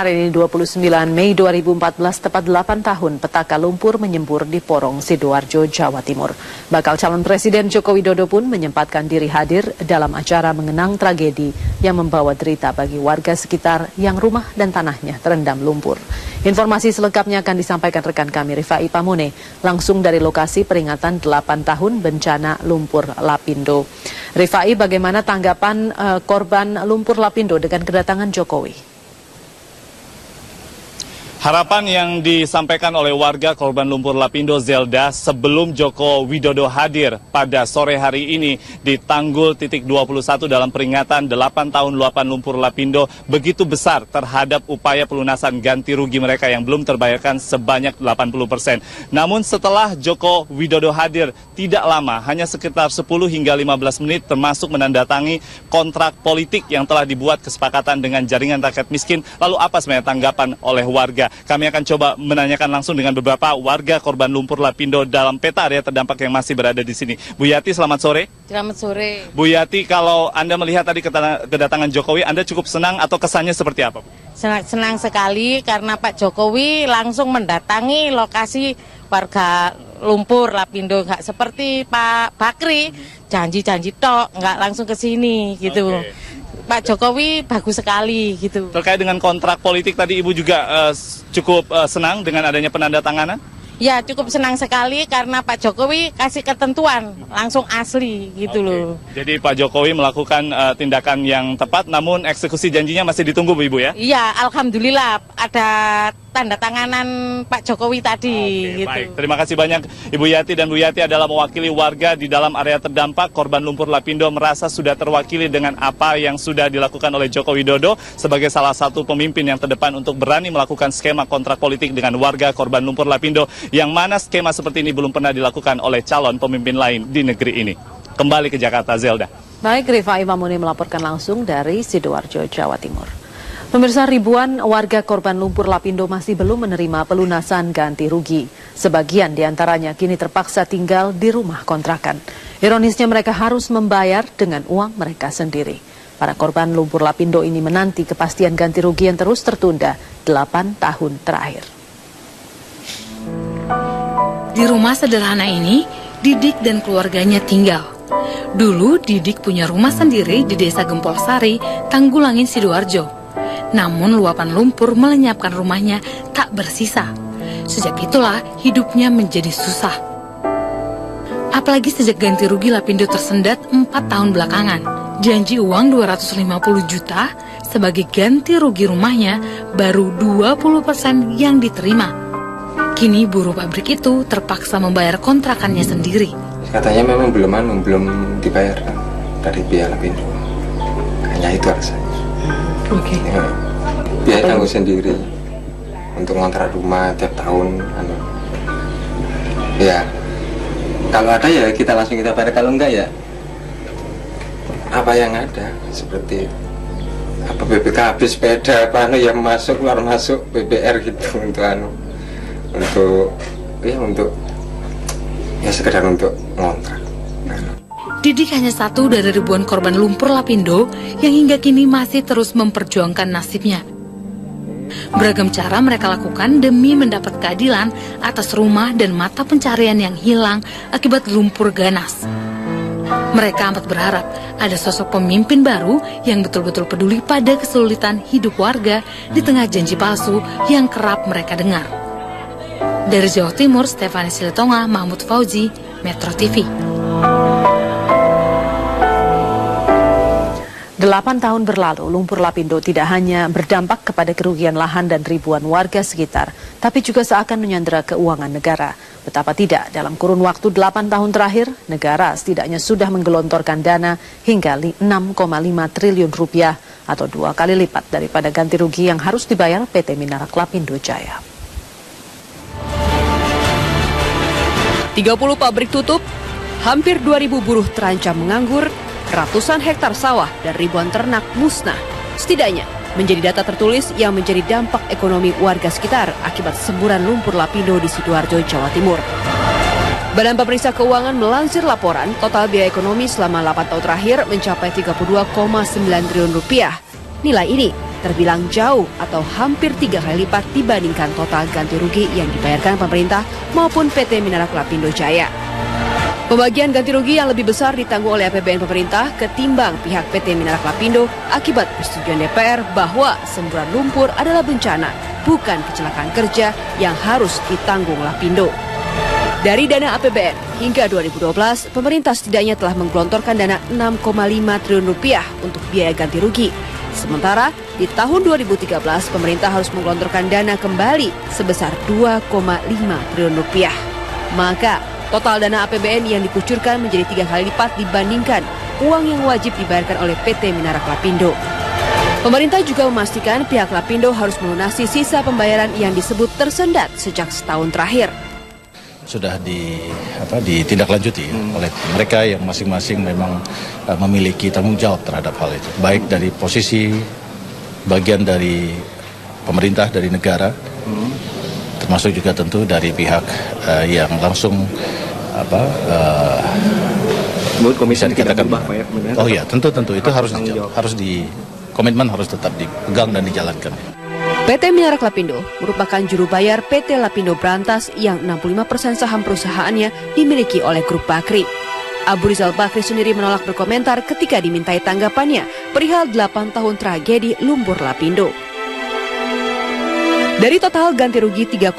Hari ini 29 Mei 2014, tepat 8 tahun petaka lumpur menyembur di Porong, Sidoarjo, Jawa Timur. Bakal calon Presiden Joko Widodo pun menyempatkan diri hadir dalam acara mengenang tragedi yang membawa derita bagi warga sekitar yang rumah dan tanahnya terendam lumpur. Informasi selengkapnya akan disampaikan rekan kami Rifai Pamone langsung dari lokasi peringatan 8 tahun bencana lumpur Lapindo. Rifai, bagaimana tanggapan korban lumpur Lapindo dengan kedatangan Jokowi? Harapan yang disampaikan oleh warga korban lumpur Lapindo, Zelda, sebelum Joko Widodo hadir pada sore hari ini di Tanggul titik 21 dalam peringatan 8 tahun luapan lumpur Lapindo begitu besar terhadap upaya pelunasan ganti rugi mereka yang belum terbayarkan sebanyak 80%. Namun setelah Joko Widodo hadir tidak lama, hanya sekitar 10 hingga 15 menit termasuk menandatangi kontrak politik yang telah dibuat kesepakatan dengan jaringan rakyat miskin. Lalu apa sebenarnya tanggapan oleh warga? Kami akan coba menanyakan langsung dengan beberapa warga korban lumpur Lapindo dalam peta area terdampak yang masih berada di sini. Bu Yati, selamat sore. Selamat sore. Bu Yati, kalau Anda melihat tadi kedatangan Jokowi, Anda cukup senang atau kesannya seperti apa, Bu? Senang sekali karena Pak Jokowi langsung mendatangi lokasi warga lumpur Lapindo, nggak seperti Pak Bakri, janji-janji tok, nggak langsung ke sini gitu. Pak Jokowi bagus sekali gitu. Terkait dengan kontrak politik tadi Ibu juga cukup senang dengan adanya penandatanganan? Ya, cukup senang sekali karena Pak Jokowi kasih ketentuan langsung asli gitu loh. Jadi Pak Jokowi melakukan tindakan yang tepat, namun eksekusi janjinya masih ditunggu, Bu Ibu ya? Iya, alhamdulillah ada tanda tanganan Pak Jokowi tadi. Gitu. Baik, terima kasih banyak Ibu Yati, dan Bu Yati adalah mewakili warga di dalam area terdampak korban lumpur Lapindo, merasa sudah terwakili dengan apa yang sudah dilakukan oleh Joko Widodo sebagai salah satu pemimpin yang terdepan untuk berani melakukan skema kontrak politik dengan warga korban lumpur Lapindo, yang mana skema seperti ini belum pernah dilakukan oleh calon pemimpin lain di negeri ini. Kembali ke Jakarta, Zelda. Baik, Rifai Pamone melaporkan langsung dari Sidoarjo, Jawa Timur. Pemirsa, ribuan warga korban lumpur Lapindo masih belum menerima pelunasan ganti rugi. Sebagian diantaranya kini terpaksa tinggal di rumah kontrakan. Ironisnya mereka harus membayar dengan uang mereka sendiri. Para korban lumpur Lapindo ini menanti kepastian ganti rugi yang terus tertunda 8 tahun terakhir. Di rumah sederhana ini, Didik dan keluarganya tinggal. Dulu Didik punya rumah sendiri di Desa Gempol Sari, Tanggulangin, Sidoarjo. Namun luapan lumpur melenyapkan rumahnya tak bersisa. Sejak itulah hidupnya menjadi susah. Apalagi sejak ganti rugi Lapindo tersendat 4 tahun belakangan. Janji uang 250 juta sebagai ganti rugi rumahnya baru 20% yang diterima. Kini buruh pabrik itu terpaksa membayar kontrakannya sendiri. Katanya memang belum dibayar dari pihak Lapindo. Hanya itu alasannya. Ya, biaya tanggung sendiri untuk ngontrak rumah tiap tahun. Ya, kalau ada ya kita langsung kita bayar, kalau enggak ya apa yang ada, seperti apa BPKB, sepeda, apa yang masuk keluar masuk BBR gitu untuk sekedar untuk ngontrak. Didik hanya satu dari ribuan korban lumpur Lapindo yang hingga kini masih terus memperjuangkan nasibnya. Beragam cara mereka lakukan demi mendapat keadilan atas rumah dan mata pencarian yang hilang akibat lumpur ganas. Mereka amat berharap ada sosok pemimpin baru yang betul-betul peduli pada kesulitan hidup warga di tengah janji palsu yang kerap mereka dengar. Dari Jawa Timur, Stefani Silitonga, Mahmud Fauzi, Metro TV. 8 tahun berlalu, lumpur Lapindo tidak hanya berdampak kepada kerugian lahan dan ribuan warga sekitar, tapi juga seakan menyandera keuangan negara. Betapa tidak, dalam kurun waktu 8 tahun terakhir, negara setidaknya sudah menggelontorkan dana hingga 6,5 triliun rupiah atau 2 kali lipat daripada ganti rugi yang harus dibayar PT Minarak Lapindo Jaya. 30 pabrik tutup, hampir 2.000 buruh terancam menganggur, ratusan hektar sawah dan ribuan ternak musnah. Setidaknya menjadi data tertulis yang menjadi dampak ekonomi warga sekitar akibat semburan lumpur Lapindo di Sidoarjo, Jawa Timur. Badan Pemeriksa Keuangan melansir laporan, total biaya ekonomi selama 8 tahun terakhir mencapai 32,9 triliun rupiah. Nilai ini terbilang jauh atau hampir 3 kali lipat dibandingkan total ganti rugi yang dibayarkan pemerintah maupun PT Minerak Lapindo Jaya. Pembagian ganti rugi yang lebih besar ditanggung oleh APBN pemerintah ketimbang pihak PT Minerak Lapindo akibat persetujuan DPR bahwa semburan lumpur adalah bencana, bukan kecelakaan kerja yang harus ditanggung Lapindo. Dari dana APBN hingga 2012, pemerintah setidaknya telah menggelontorkan dana 6,5 triliun rupiah untuk biaya ganti rugi. Sementara di tahun 2013, pemerintah harus menggelontorkan dana kembali sebesar 2,5 triliun rupiah. Maka total dana APBN yang dikucurkan menjadi 3 kali lipat dibandingkan uang yang wajib dibayarkan oleh PT Minerak Lapindo. Pemerintah juga memastikan pihak Lapindo harus melunasi sisa pembayaran yang disebut tersendat sejak setahun terakhir. Sudah ditindaklanjuti oleh mereka yang masing-masing memang memiliki tanggung jawab terhadap hal itu. Baik dari posisi bagian dari pemerintah, dari negara, termasuk juga tentu dari pihak yang langsung bisa dikatakan. Oh iya, tentu itu harus komitmen harus tetap dipegang dan dijalankan. PT Minerak Lapindo merupakan juru bayar PT Lapindo Brantas yang 65% saham perusahaannya dimiliki oleh grup Bakri. Abu Rizal Bakri sendiri menolak berkomentar ketika dimintai tanggapannya perihal 8 tahun tragedi lumpur Lapindo. Dari total ganti rugi 3,8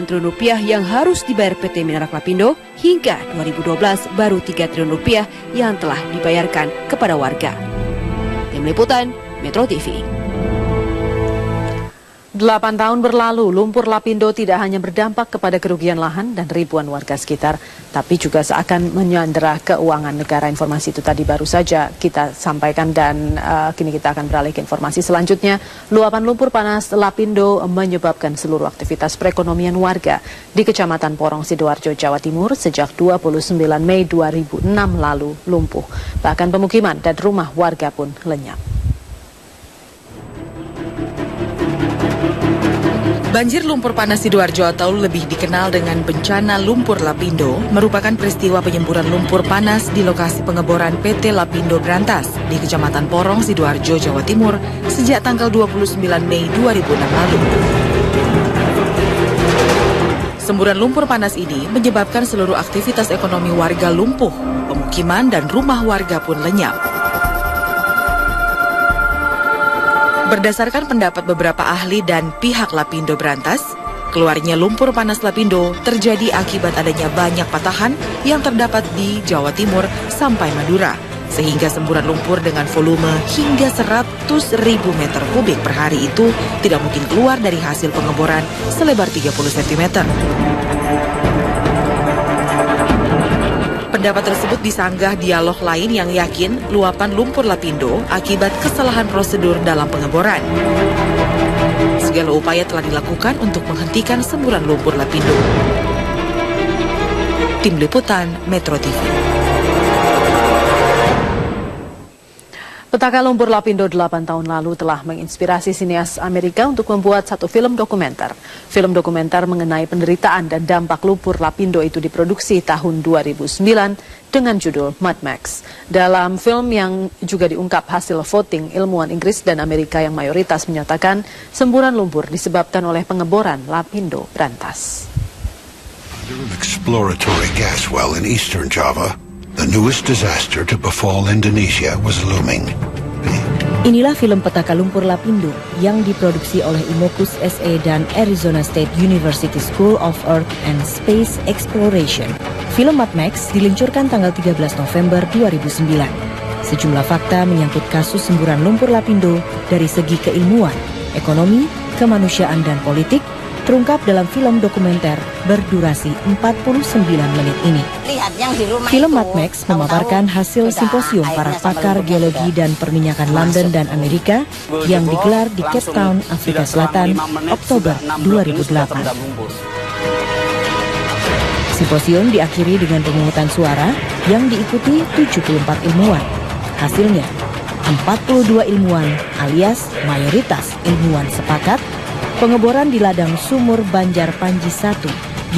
triliun rupiah yang harus dibayar PT Minerak Lapindo, hingga 2012 baru 3 triliun rupiah yang telah dibayarkan kepada warga. Tim Liputan, Metro TV. 8 tahun berlalu, lumpur Lapindo tidak hanya berdampak kepada kerugian lahan dan ribuan warga sekitar, tapi juga seakan menyandera keuangan negara. Informasi itu tadi baru saja kita sampaikan dan kini kita akan beralih ke informasi selanjutnya. Luapan lumpur panas Lapindo menyebabkan seluruh aktivitas perekonomian warga di Kecamatan Porong, Sidoarjo, Jawa Timur sejak 29 Mei 2006 lalu lumpuh. Bahkan pemukiman dan rumah warga pun lenyap. Banjir lumpur panas Sidoarjo atau lebih dikenal dengan bencana lumpur Lapindo merupakan peristiwa penyemburan lumpur panas di lokasi pengeboran PT Lapindo Brantas di Kecamatan Porong, Sidoarjo, Jawa Timur sejak tanggal 29 Mei 2006 lalu. Semburan lumpur panas ini menyebabkan seluruh aktivitas ekonomi warga lumpuh, pemukiman dan rumah warga pun lenyap. Berdasarkan pendapat beberapa ahli dan pihak Lapindo Brantas, keluarnya lumpur panas Lapindo terjadi akibat adanya banyak patahan yang terdapat di Jawa Timur sampai Madura, sehingga semburan lumpur dengan volume hingga 100.000 meter kubik per hari itu tidak mungkin keluar dari hasil pengeboran selebar 30 cm. Pendapat tersebut disanggah Dialog Lain yang yakin luapan lumpur Lapindo akibat kesalahan prosedur dalam pengeboran. Segala upaya telah dilakukan untuk menghentikan semburan lumpur Lapindo. Tim Liputan, Metro TV. Petaka lumpur Lapindo 8 tahun lalu telah menginspirasi sinias Amerika untuk membuat satu film dokumenter. Film dokumenter mengenai penderitaan dan dampak lumpur Lapindo itu diproduksi tahun 2009 dengan judul Mad Max. Dalam film yang juga diungkap hasil voting ilmuwan Inggris dan Amerika yang mayoritas menyatakan semburan lumpur disebabkan oleh pengeboran Lapindo Brantas. Exploratory gas well in eastern Java. The newest disaster to befall Indonesia was looming. Inilah film Petaka Lumpur Lapindo yang diproduksi oleh Immokus SE dan Arizona State University School of Earth and Space Exploration. Film Mad Max diluncurkan tanggal 13 November 2009. Sejumlah fakta menyangkut kasus semburan lumpur Lapindo dari segi keilmuan, ekonomi, kemanusiaan dan politik terungkap dalam film dokumenter berdurasi 49 menit ini. Film Mad Max memaparkan hasil simposium para pakar geologi dan perminyakan London dan Amerika yang digelar di Cape Town, Afrika Selatan, Oktober 2008. Simposium diakhiri dengan pemungutan suara yang diikuti 74 ilmuwan. Hasilnya, 42 ilmuwan alias mayoritas ilmuwan sepakat pengeboran di ladang sumur Banjar Panji 1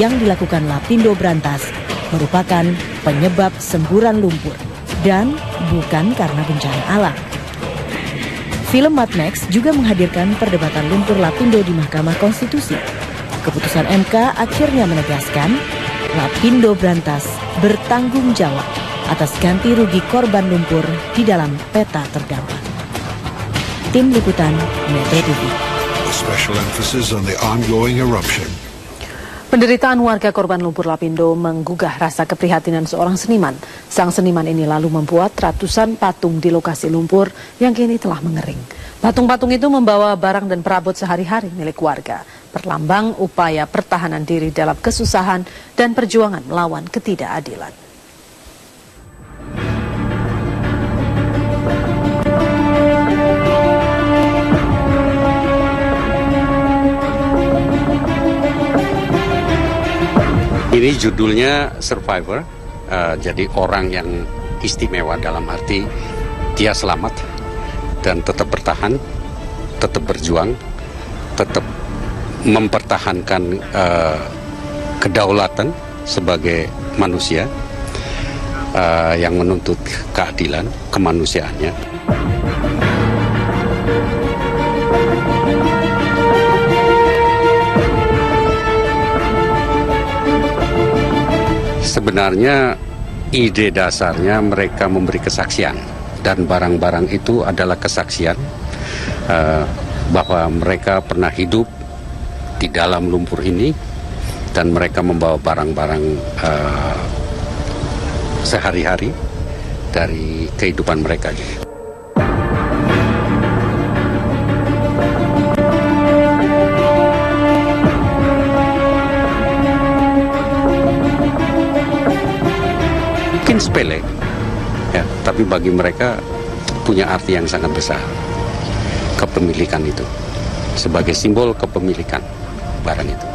yang dilakukan Lapindo Brantas merupakan penyebab semburan lumpur dan bukan karena bencana alam. Film Mad Max juga menghadirkan perdebatan lumpur Lapindo di Mahkamah Konstitusi. Keputusan MK akhirnya menegaskan Lapindo Brantas bertanggung jawab atas ganti rugi korban lumpur di dalam peta terdampak. Tim Liputan Metro TV. A special emphasis on the ongoing eruption. Penderitaan warga korban lumpur Lapindo menggugah rasa keprihatinan seorang seniman. Sang seniman ini lalu membuat ratusan patung di lokasi lumpur yang kini telah mengering. Patung-patung itu membawa barang dan perabot sehari-hari milik warga, perlambang upaya pertahanan diri dalam kesusahan dan perjuangan melawan ketidakadilan. Ini judulnya Survivor, jadi orang yang istimewa dalam arti dia selamat dan tetap bertahan, tetap berjuang, tetap mempertahankan kedaulatan sebagai manusia yang menuntut keadilan, kemanusiaannya. Sebenarnya ide dasarnya mereka memberi kesaksian dan barang-barang itu adalah kesaksian bahwa mereka pernah hidup di dalam lumpur ini dan mereka membawa barang-barang sehari-hari dari kehidupan mereka. Sepele, ya, tapi bagi mereka punya arti yang sangat besar. Kepemilikan itu sebagai simbol kepemilikan barang itu.